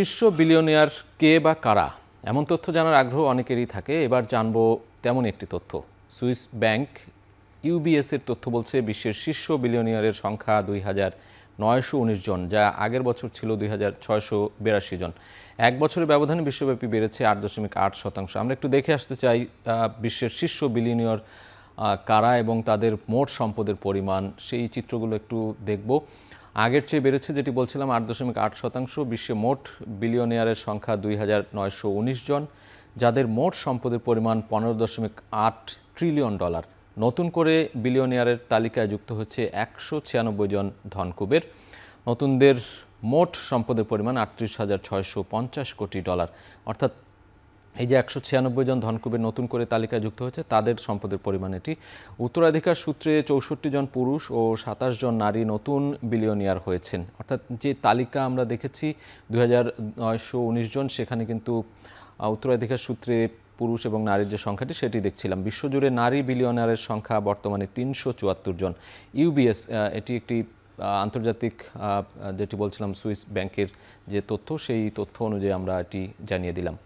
শীর্ষ বিলিয়নিয়ার কে বা কারা, এমন তথ্য জানার আগ্রহ অনেকেরই থাকে। এবার জানবো তেমন একটি তথ্য। সুইস ব্যাংক ইউবিএস এর তথ্য বলছে বিশ্বের শীর্ষ বিলিয়নিয়ারের সংখ্যা ২,৯১৯ জন, যা আগের বছর ছিল ২,৬৮২ জন। এক বছরের ব্যবধানে বিশ্বব্যাপী বেড়েছে ৮.৮%। আমরা একটু দেখে আসতে চাই বিশ্বের শীর্ষ বিলিয়নিয়ার কারা এবং তাদের মোট সম্পদের পরিমাণ, সেই চিত্রগুলো একটু দেখব। আগের চেয়ে বেড়েছে, যেটি বলছিলাম, ৮.৮%। বিশ্বে মোট বিলিয়নিয়ারের সংখ্যা ২,৯১৯ জন, যাদের মোট সম্পদের পরিমাণ $15.৮ ট্রিলিয়ন। নতুন করে বিলিয়নিয়ারের তালিকায় যুক্ত হচ্ছে ১৯৬ জন ধনকুবের। নতুনদের মোট সম্পদের পরিমাণ $৩৮,৬৫০ কোটি। অর্থাৎ এই যে ১৯৬ জন ধনকুবের নতুন করে তালিকায় যুক্ত হয়েছে, তাদের সম্পদের পরিমাণ এটি। উত্তরাধিকার সূত্রে ৬৪ জন পুরুষ ও ২৭ জন নারী নতুন বিলিয়নিয়ার হয়েছেন। অর্থাৎ যে তালিকা আমরা দেখেছি ২,৯১৯ জন, সেখানে কিন্তু উত্তরাধিকার সূত্রে পুরুষ এবং নারীর যে সংখ্যাটি সেটি দেখছিলাম। বিশ্বজুড়ে নারী বিলিয়নিয়ারের সংখ্যা বর্তমানে ৩৭৪ জন। ইউবিএস এটি একটি আন্তর্জাতিক, যেটি বলছিলাম সুইস ব্যাংকের যে তথ্য, সেই তথ্য অনুযায়ী আমরা এটি জানিয়ে দিলাম।